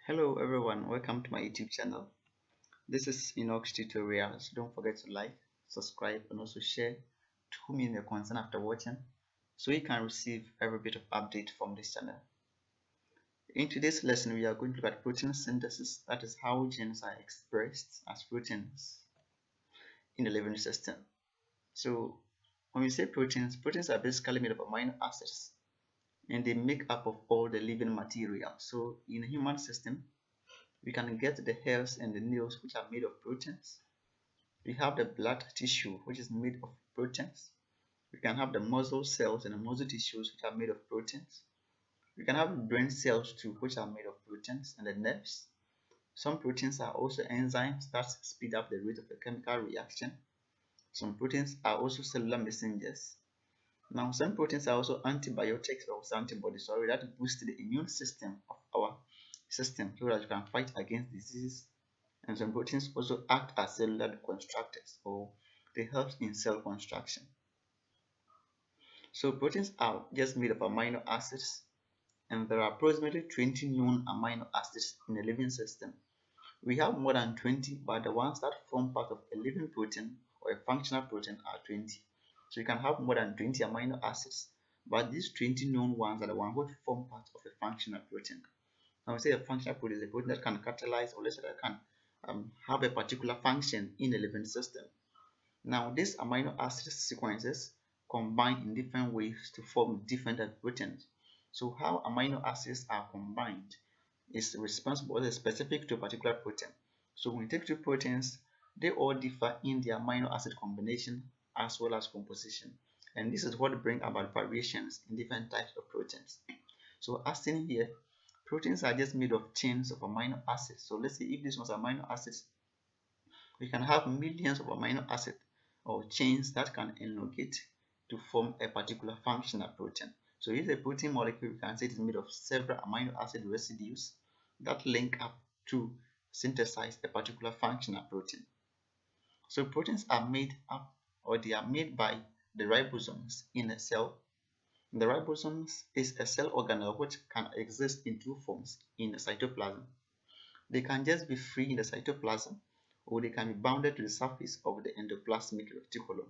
Hello everyone, welcome to my YouTube channel. This is Enoch's tutorials. Don't forget to like, subscribe and also share to whom you may concern after watching so you can receive every bit of update from this channel. In today's lesson we are going to look at protein synthesis, that is how genes are expressed as proteins in the living system. So when we say proteins are basically made of amino acids and they make up of all the living material. So in a human system we can get the hairs and the nails, which are made of proteins. We have the blood tissue, which is made of proteins. We can have the muscle cells and the muscle tissues, which are made of proteins. We can have brain cells too, which are made of proteins, and the nerves. Some proteins are also enzymes that speed up the rate of a chemical reaction. Some proteins are also cellular messengers. Now, some proteins are also antibiotics or antibodies, that boost the immune system of our system so that you can fight against diseases. And some proteins also act as cellular constructors, or they help in cell construction. So proteins are just made of amino acids, and there are approximately 20 known amino acids in a living system. We have more than 20, but the ones that form part of a living protein or a functional protein are 20. So you can have more than 20 amino acids, but these 20 known ones are the ones which form part of a functional protein. Now we say a functional protein is a protein that can catalyze, or let's say that can have a particular function in a living system. Now these amino acid sequences combine in different ways to form different proteins. So how amino acids are combined is responsible, is specific to a particular protein. So when you take two proteins, they all differ in their amino acid combination as well as composition, and this is what brings about variations in different types of proteins. So as seen here, proteins are just made of chains of amino acids. So let's say if this was amino acids, we can have millions of amino acids or chains that can elongate to form a particular functional protein. So if a protein molecule, we can say it is made of several amino acid residues that link up to synthesize a particular functional protein. So proteins are made up, or they are made by the ribosomes in a cell. The ribosomes is a cell organelle which can exist in two forms in the cytoplasm. They can just be free in the cytoplasm, or they can be bounded to the surface of the endoplasmic reticulum.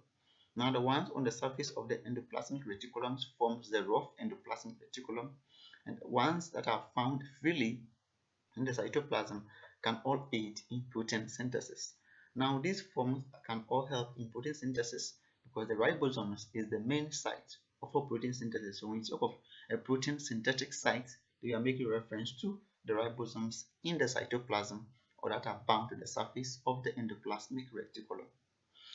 Now the ones on the surface of the endoplasmic reticulum forms the rough endoplasmic reticulum, and the ones that are found freely in the cytoplasm can all aid in protein synthesis. Now these forms can all help in protein synthesis because the ribosomes is the main site of a protein synthesis. So when you talk of a protein synthetic site, we are making reference to the ribosomes in the cytoplasm, or that are bound to the surface of the endoplasmic reticulum.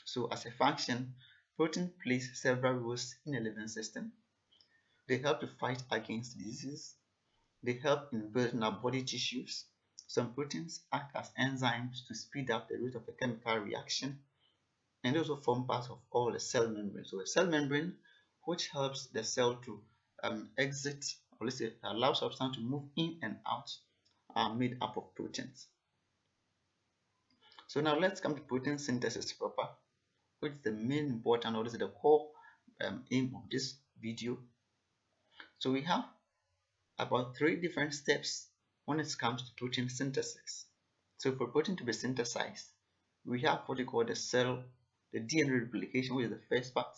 So as a function, protein plays several roles in a living system. They help to fight against diseases. They help in building our body tissues. Some proteins act as enzymes to speed up the rate of a chemical reaction, and they also form part of all the cell membrane. So a cell membrane which helps the cell to exit, or let's say allow substance to move in and out, are made up of proteins. So now let's come to protein synthesis proper, which is the main important, or is the core aim of this video. So we have about 3 different steps when it comes to protein synthesis. So for protein to be synthesized, we have what we call the DNA replication, which is the first part.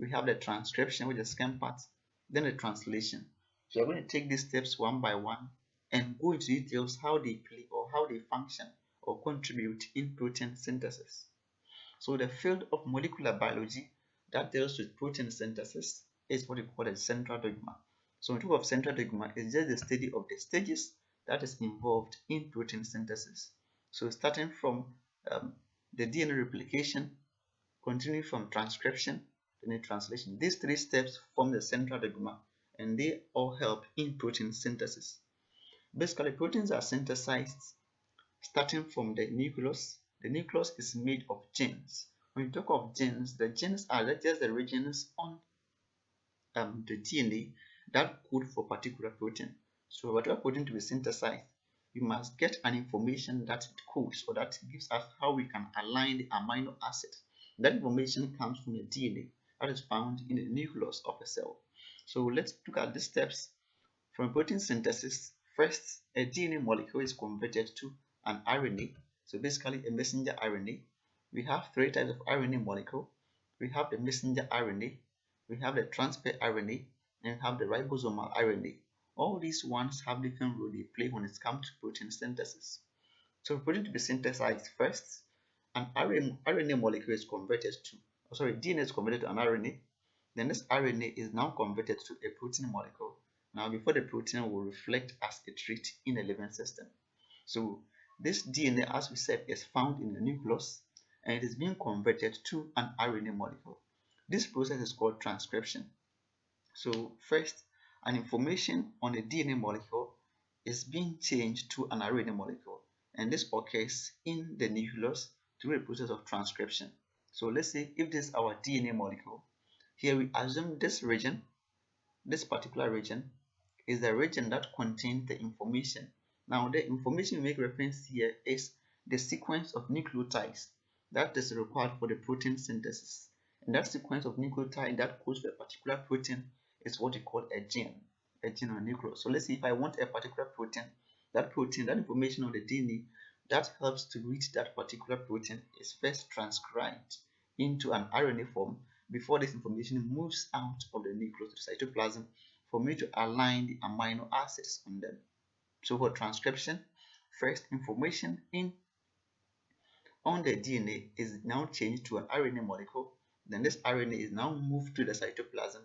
We have the transcription, which is the second part, then the translation. So we're going to take these steps one by one and go into details how they play or how they function or contribute in protein synthesis. So the field of molecular biology that deals with protein synthesis is what we call the central dogma. So when we talk of central dogma, it's just the study of the stages that is involved in protein synthesis. So starting from the DNA replication, continuing from transcription, then the translation. These 3 steps form the central dogma, and they all help in protein synthesis. Basically, proteins are synthesized starting from the nucleus. The nucleus is made of genes. When you talk of genes, the genes are just the regions on the DNA that code for particular protein. So whatever protein to be synthesized, you must get an information that it codes, or that gives us how we can align the amino acid. That information comes from the DNA that is found in the nucleus of a cell. So let's look at the steps from protein synthesis First, a DNA molecule is converted to an RNA, so basically a messenger RNA. We have three types of RNA molecule. We have the messenger RNA, we have the transfer RNA, and we have the ribosomal RNA. All these ones have different role they play when it comes to protein synthesis. So for protein to be synthesized, first, an RNA molecule is converted to, DNA is converted to an RNA. Then this RNA is now converted to a protein molecule. Now, before the protein will reflect as a trait in a living system. So this DNA, as we said, is found in the nucleus and it is being converted to an RNA molecule. This process is called transcription. So first, an information on a DNA molecule is being changed to an RNA molecule, and this occurs in the nucleus through the process of transcription. So let's say if this is our DNA molecule, here we assume this region, this particular region, is the region that contains the information. Now, the information we make reference here is the sequence of nucleotides that is required for the protein synthesis. And that sequence of nucleotide that codes for a particular protein is what we call a gene or nucleus. So let's say if I want a particular protein, that information on the DNA that helps to reach that particular protein is first transcribed into an RNA form before this information moves out of the nucleus to the cytoplasm for me to align the amino acids on them. So for transcription, first information on the DNA is now changed to an RNA molecule. Then this RNA is now moved to the cytoplasm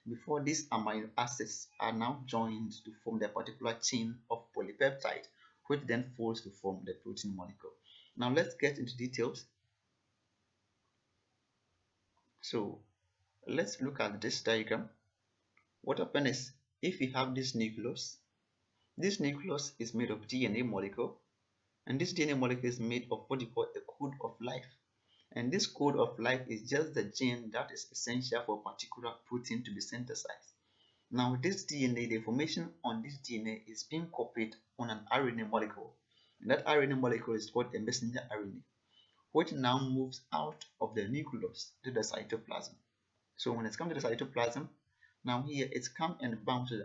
before these amino acids are now joined to form the particular chain of polypeptide, which then folds to form the protein molecule. Now let's get into details. So let's look at this diagram. What happens is, if we have this nucleus is made of DNA molecule, and this DNA molecule is made of what you call a code of life. And this code of life is just the gene that is essential for a particular protein to be synthesized. Now, this DNA, the information on this DNA is being copied on an RNA molecule. And that RNA molecule is called a messenger RNA, which now moves out of the nucleus to the cytoplasm. So when it comes to the cytoplasm, now here it's come and bound to the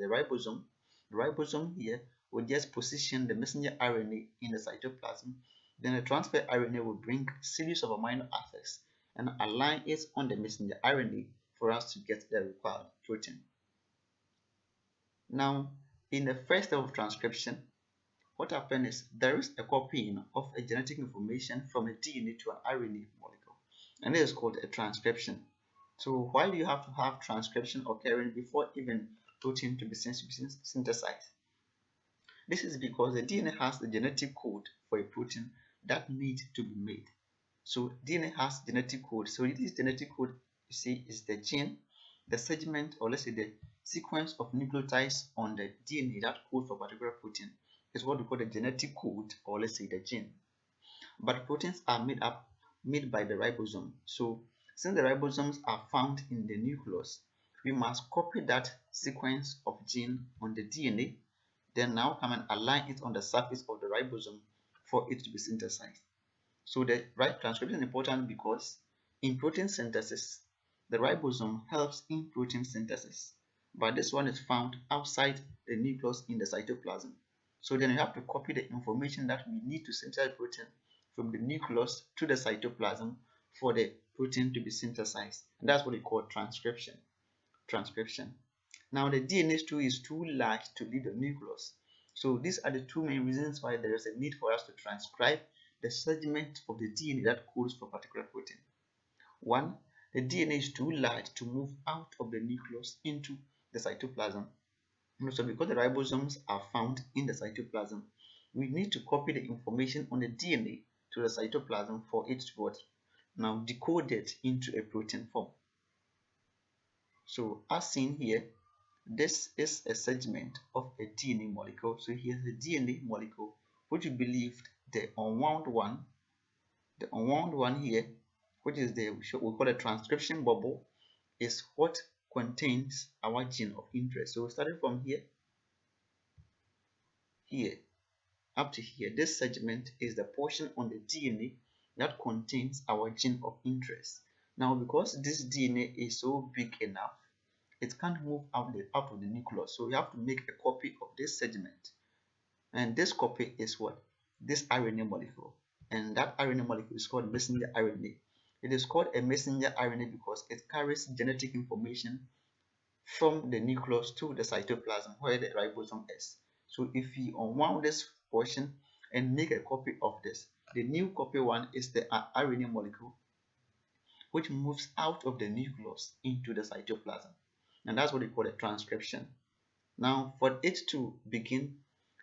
ribosome. The ribosome here will just position the messenger RNA in the cytoplasm. Then the transfer RNA will bring a series of amino acids and align it on the messenger RNA for us to get the required protein. Now, in the first step of transcription, what happens is there is a copying of a genetic information from a DNA to an RNA molecule, and this is called a transcription. So why do you have to have transcription occurring before even protein to be synthesized? This is because the DNA has the genetic code for a protein that needs to be made. So DNA has genetic code. So this genetic code, you see, is the gene, the segment, or let's say the sequence of nucleotides on the DNA that code for a particular protein is what we call the genetic code, or let's say the gene. But proteins are made by the ribosome. So since the ribosomes are found in the nucleus, we must copy that sequence of gene on the DNA, then now come and align it on the surface of the ribosome for it to be synthesized. So the right transcription is important because in protein synthesis, the ribosome helps in protein synthesis, but this one is found outside the nucleus in the cytoplasm. So then you have to copy the information that we need to synthesize protein from the nucleus to the cytoplasm for the protein to be synthesized. And that's what we call transcription. Now the DNA is too large to leave the nucleus. So these are the two main reasons why there is a need for us to transcribe the segment of the DNA that codes for a particular protein. One, the DNA is too large to move out of the nucleus into the cytoplasm. So because the ribosomes are found in the cytoplasm, we need to copy the information on the DNA to the cytoplasm for it to be now decoded into a protein form. So as seen here, this is a segment of a DNA molecule. So here's the DNA molecule, which we believed the unwound one here, which is we call the transcription bubble, is what contains our gene of interest. So starting from here up to here, this segment is the portion on the DNA that contains our gene of interest. Now, because this DNA is so big enough, it can't move out of the nucleus. So we have to make a copy of this segment. And this copy is what? This RNA molecule. And that RNA molecule is called messenger RNA. It is called a messenger RNA because it carries genetic information from the nucleus to the cytoplasm where the ribosome is. So if we unwound this portion and make a copy of this, the new copy one is the RNA molecule which moves out of the nucleus into the cytoplasm. And that's what we call a transcription. Now, for it to begin,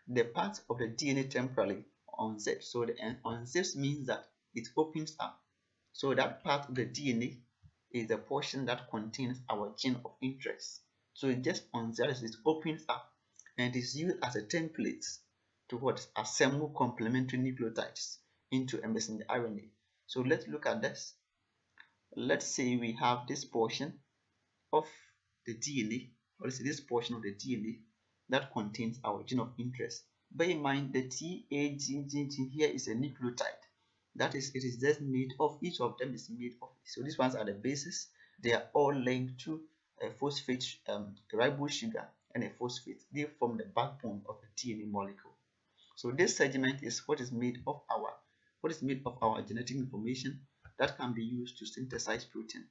the part of the DNA temporarily unzips. So the unzips means that it opens up. So that part of the DNA is the portion that contains our gene of interest. So it just unzips, it opens up, and is used as a template to what? Assemble complementary nucleotides into a messenger RNA. So let's look at this. Let's say we have this portion of the DNA, or let's say this portion of the DNA that contains our gene of interest. Bear in mind the TAG here is a nucleotide. That is, it is just made of, each of them is made of. So these ones are the bases. They are all linked to a phosphate, ribose sugar and a phosphate. They form the backbone of the DNA molecule. So this segment is what is made of our genetic information that can be used to synthesize protein.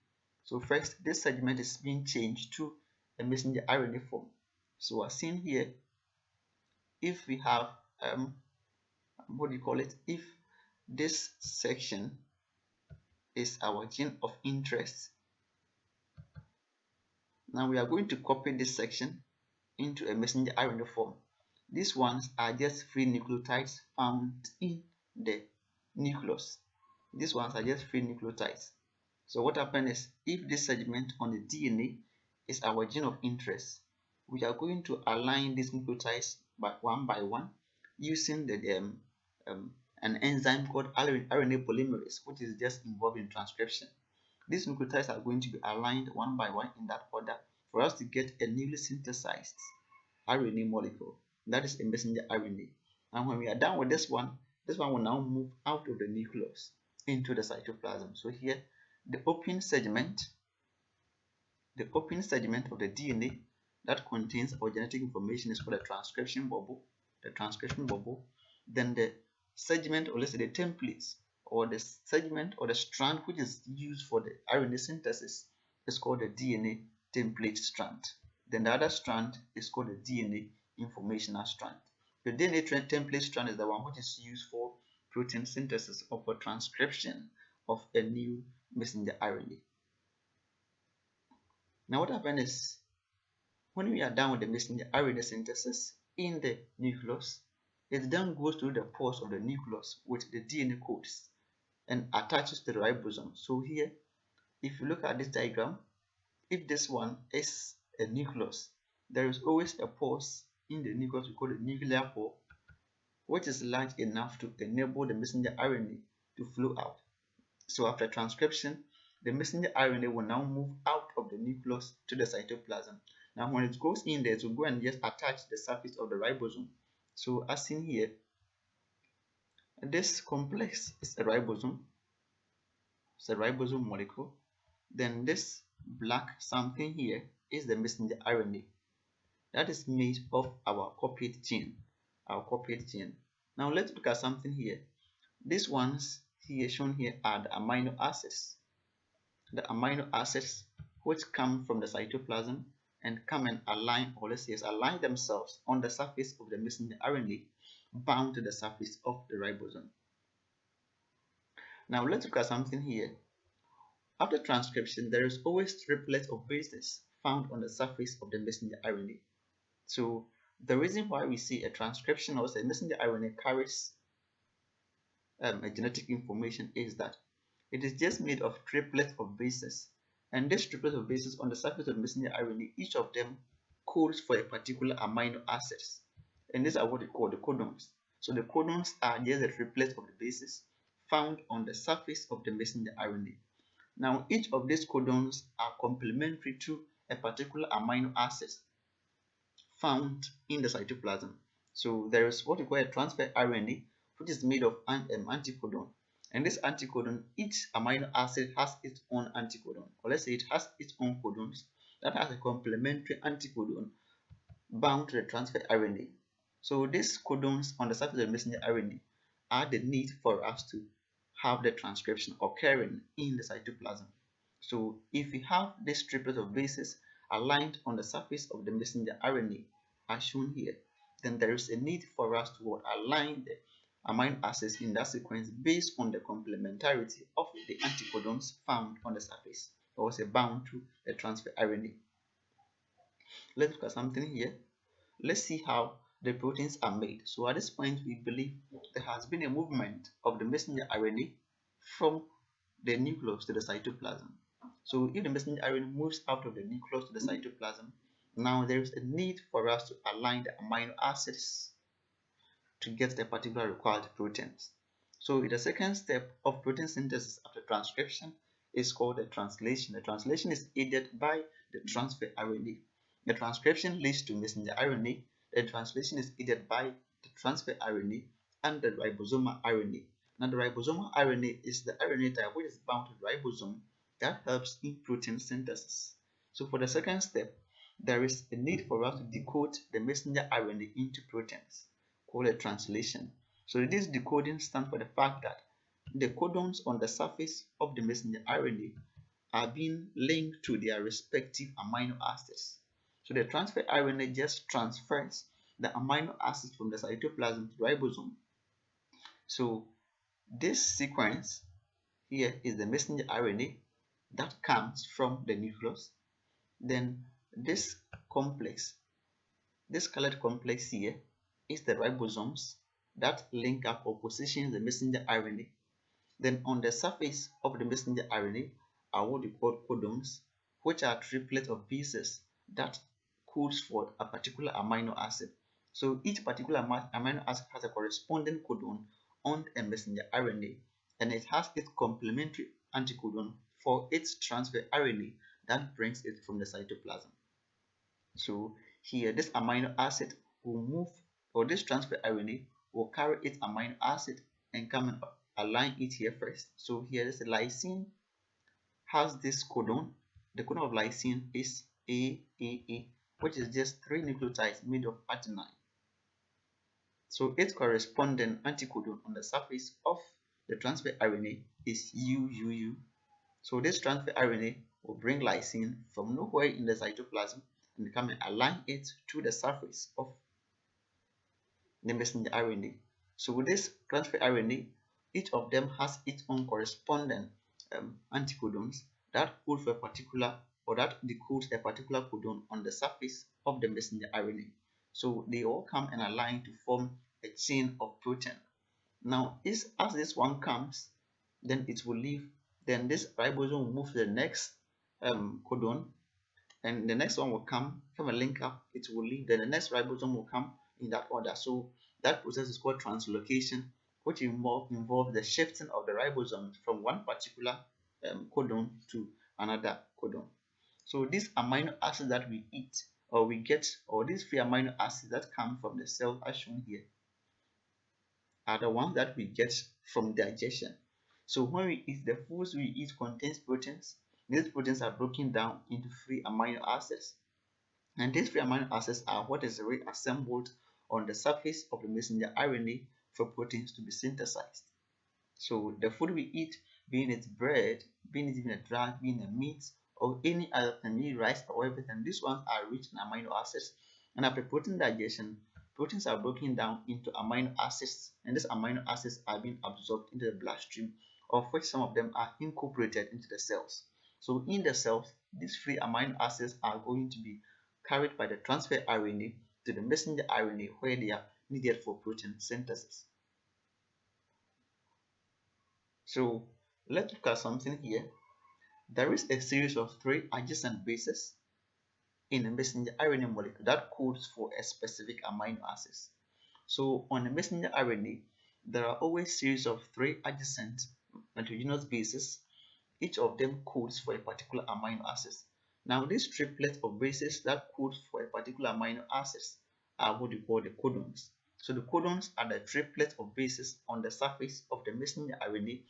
So first, this segment is being changed to a messenger RNA form. So as seen here, if we have if this section is our gene of interest, now we are going to copy this section into a messenger RNA form. These ones are just free nucleotides found in the nucleus. These ones are just free nucleotides. So what happens is, if this segment on the DNA is our gene of interest, we are going to align these nucleotides one by one using an enzyme called RNA polymerase, which is just involved in transcription. These nucleotides are going to be aligned one by one in that order for us to get a newly synthesized RNA molecule. That is a messenger RNA. And when we are done with this one will now move out of the nucleus into the cytoplasm. So here, the open segment of the DNA that contains our genetic information is called a transcription bubble. Then the segment, or let's say the templates, or the segment or the strand which is used for the RNA synthesis is called the DNA template strand. Then the other strand is called the DNA informational strand. The DNA template strand is the one which is used for protein synthesis or for transcription of a new messenger RNA. Now what happens is, when we are done with the messenger RNA synthesis in the nucleus, it then goes through the pores of the nucleus with the DNA codes and attaches to the ribosome. So here, if you look at this diagram, if this one is a nucleus, there is always a pores in the nucleus we call it nuclear pore, which is large enough to enable the messenger RNA to flow out. So after transcription, the messenger RNA will now move out of the nucleus to the cytoplasm. Now when it goes in there, to go and just attach the surface of the ribosome. So as seen here, this complex is a ribosome. It's a ribosome molecule. Then this black something here is the messenger RNA. That is made of our copied gene. Now let's look at something here. These ones here shown here are the amino acids. The amino acids which come from the cytoplasm and come and align, or let's say align themselves on the surface of the messenger RNA bound to the surface of the ribosome. Now let's look at something here. After transcription, there is always triplets of bases found on the surface of the messenger RNA. So the reason why we see a transcription or a messenger RNA carries a genetic information is that it is just made of triplets of bases, and these triplets of bases on the surface of messenger RNA, each of them codes for a particular amino acids, and these are what we call the codons. So the codons are just the triplets of the bases found on the surface of the messenger RNA. Now each of these codons are complementary to a particular amino acid found in the cytoplasm. So there is what we call a transfer RNA, which is made of an anticodon. And this anticodon, each amino acid has its own anticodon, or let's say it has its own codons, that has a complementary anticodon bound to the transfer RNA. So these codons on the surface of the messenger RNA are the need for us to have the transcription occurring in the cytoplasm. So if we have this triplet of bases aligned on the surface of the messenger RNA as shown here, then there is a need for us to align the amino acids in that sequence based on the complementarity of the anticodons found on the surface or say bound to the transfer RNA. Let's look at something here. Let's see how the proteins are made. So at this point, we believe there has been a movement of the messenger RNA from the nucleus to the cytoplasm. So if the messenger RNA moves out of the nucleus to the cytoplasm, now there is a need for us to align the amino acids to get the particular required proteins. So the second step of protein synthesis after transcription is called the translation. The translation is aided by the transfer RNA. The transcription leads to messenger RNA. The translation is aided by the transfer RNA and the ribosomal RNA. Now, the ribosomal RNA is the RNA type which is bound to the ribosome that helps in protein synthesis. So, for the second step, there is a need for us to decode the messenger RNA into proteins, called a translation. So, this decoding stands for the fact that the codons on the surface of the messenger RNA are being linked to their respective amino acids. So the transfer RNA just transfers the amino acids from the cytoplasm to the ribosome. So this sequence here is the messenger RNA that comes from the nucleus. Then this complex, this colored complex here is the ribosomes that link up or position the messenger RNA. Then on the surface of the messenger RNA are what we call codons, which are triplets of bases that codes for a particular amino acid. So each particular amino acid has a corresponding codon on a messenger RNA, and it has its complementary anticodon for its transfer RNA that brings it from the cytoplasm. So here, this amino acid will move, or this transfer RNA will carry its amino acid and come and align it here first. So here, this lysine has this codon. The codon of lysine is AAA, which is just 3 nucleotides made of adenine. So its corresponding anticodon on the surface of the transfer RNA is UUU. So this transfer RNA will bring lysine from nowhere in the cytoplasm and come and align it to the surface of the messenger RNA. So with this transfer RNA, each of them has its own corresponding anticodons that code for a particular, or that decodes a particular codon on the surface of the messenger RNA. So they all come and align to form a chain of protein. Now, as this one comes, then it will leave. Then this ribosome will move to the next codon, and the next one will come a link up. It will leave. Then the next ribosome will come in that order. So that process is called translocation, which involves the shifting of the ribosome from one particular codon to another codon. So these amino acids that we eat or we get, or these free amino acids that come from the cell as shown here, are the ones that we get from digestion. So when we eat, the foods we eat contains proteins. These proteins are broken down into free amino acids, and these free amino acids are what is reassembled on the surface of the messenger RNA for proteins to be synthesized. So the food we eat, being it bread, being it even a drug, being a meat, or any other thing, rice or everything, these ones are rich in amino acids. And after protein digestion, proteins are broken down into amino acids, and these amino acids are being absorbed into the bloodstream, of which some of them are incorporated into the cells. So in the cells, these free amino acids are going to be carried by the transfer RNA to the messenger RNA, where they are needed for protein synthesis. So let's look at something here. There is a series of 3 adjacent bases in a messenger RNA molecule that codes for a specific amino acid. So on a messenger RNA, there are always series of 3 adjacent nitrogenous bases. Each of them codes for a particular amino acid. Now, these triplets of bases that code for a particular amino acid are what we call the codons. So the codons are the triplets of bases on the surface of the messenger RNA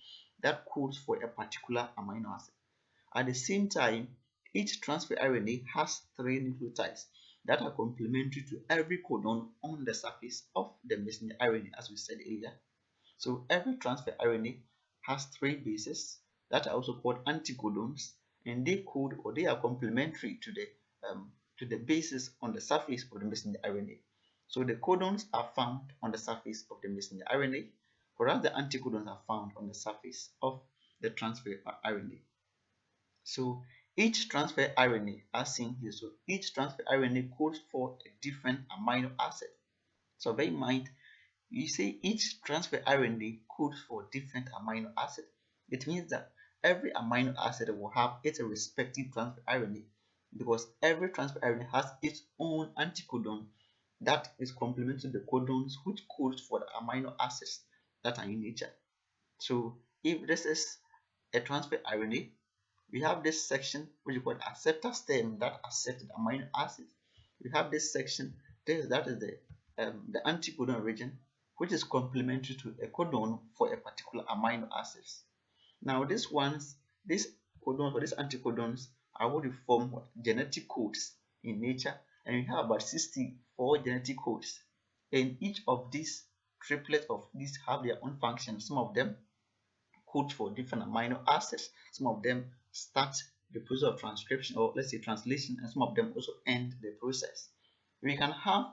that codes for a particular amino acid. At the same time, Each transfer RNA has 3 nucleotides that are complementary to every codon on the surface of the messenger RNA, as we said earlier. So every transfer RNA has 3 bases that are also called anticodons, and they code, or they are complementary to the bases on the surface of the messenger RNA. So the codons are found on the surface of the messenger RNA, whereas the anticodons are found on the surface of the transfer RNA. So each transfer RNA, as seen here, so each transfer RNA codes for a different amino acid. So bear in mind, you say each transfer RNA codes for different amino acid. It means that every amino acid will have its respective transfer RNA, because every transfer RNA has its own anticodon that is complementary to the codons which codes for the amino acids that are in nature. So if this is a transfer RNA, we have this section which is called acceptor stem that accepts the amino acids. We have this section, that is the anticodon region, which is complementary to a codon for a particular amino acids. Now these codons or these anticodons are what we form genetic codes in nature, and we have about 64 genetic codes. And each of these triplets of these have their own functions. Some of them code for different amino acids. Some of them start the process of transcription, or let's say translation, and some of them also end the process. We can have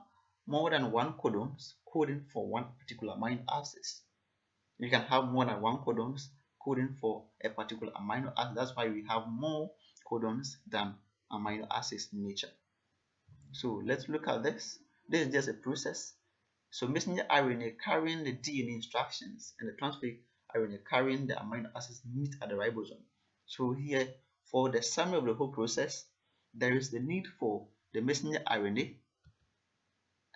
more than one codons coding for one particular amino acid. You can have more than one codons coding for a particular amino acid. That's why we have more codons than amino acids in nature. So let's look at this. This is just a process. So messenger RNA carrying the DNA instructions and the transfer RNA carrying the amino acids meet at the ribosome. So here, for the summary of the whole process, there is the need for the messenger RNA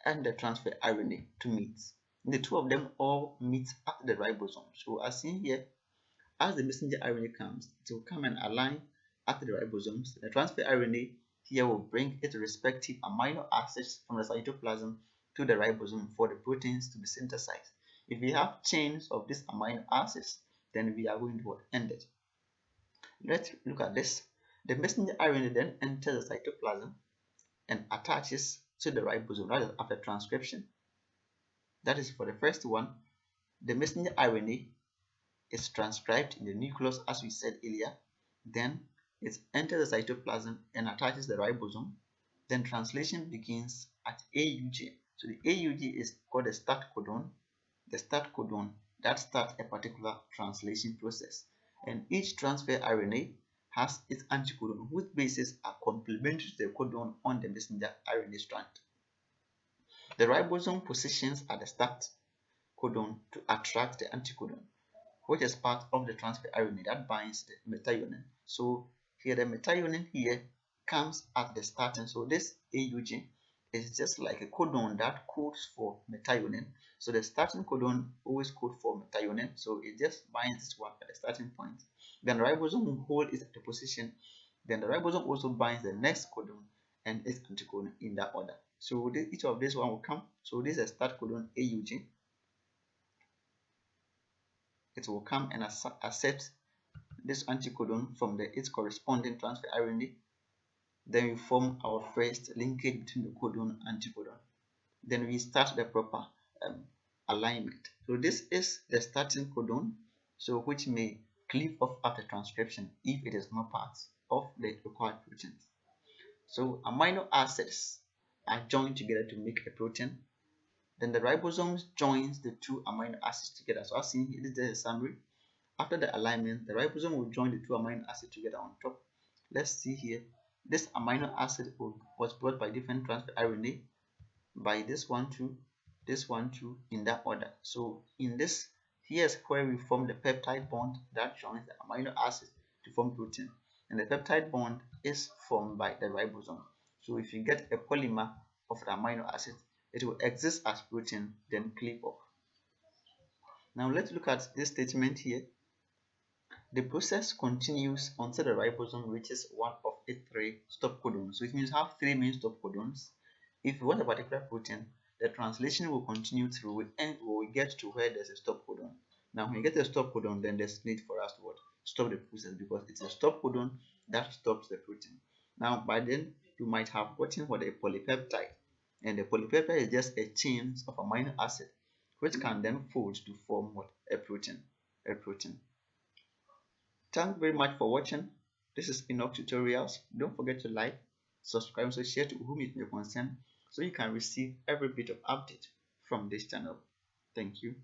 and the transfer RNA to meet. The two of them all meet at the ribosome. So as seen here, as the messenger RNA comes, it will come and align at the ribosomes. The transfer RNA here will bring its respective amino acids from the cytoplasm to the ribosome for the proteins to be synthesized. If we have chains of these amino acids, then we are going to end it. Let's look at this. The messenger RNA then enters the cytoplasm and attaches to the ribosome. That is after transcription. That is for the first one. The messenger RNA is transcribed in the nucleus, as we said earlier. Then it enters the cytoplasm and attaches the ribosome. Then translation begins at AUG. So the AUG is called the start codon. The start codon that starts a particular translation process. And each transfer RNA has its anticodon, whose bases are complementary to the codon on the messenger RNA strand. The ribosome positions at the start codon to attract the anticodon, which is part of the transfer RNA that binds the methionine. So here the methionine here comes at the starting. So this AUG is just like a codon that codes for methionine. So the starting codon always codes for methionine. So it just binds this one at the starting point. Then the ribosome will hold it at the position. Then the ribosome also binds the next codon and its anticodon in that order. So each of these one will come. So this is a start codon AUG. It will come and accept this anticodon from its corresponding transfer RNA. Then we form our first linkage between the codon and anticodon. Then we start the proper alignment. So this is the starting codon, so which may cleave off after transcription if it is not part of the required proteins. So amino acids are joined together to make a protein. Then the ribosomes joins the two amino acids together. So as seen here, this is a summary. After the alignment, the ribosome will join the two amino acids together on top. Let's see here. This amino acid was brought by different transfer RNA by this one too, in that order. So in this, here's where we form the peptide bond that joins the amino acid to form protein. And the peptide bond is formed by the ribosome. So if you get a polymer of the amino acid, it will exist as protein, then cleave off. Now let's look at this statement here. The process continues until the ribosome reaches one of its 3 stop codons. So it means you have 3 main stop codons. If you want a particular protein, the translation will continue through and we will get to where there's a stop codon. Now when you get a stop codon, then there's need for us to stop the process, because it's a stop codon that stops the protein. Now, by then, you might have gotten what a polypeptide, and a polypeptide is just a chain of amino acid which can then fold to form what? A protein. A protein. Thanks very much for watching. This is Enoch Tutorials. Don't forget to like, subscribe, and share to whom it may concern so you can receive every bit of update from this channel. Thank you.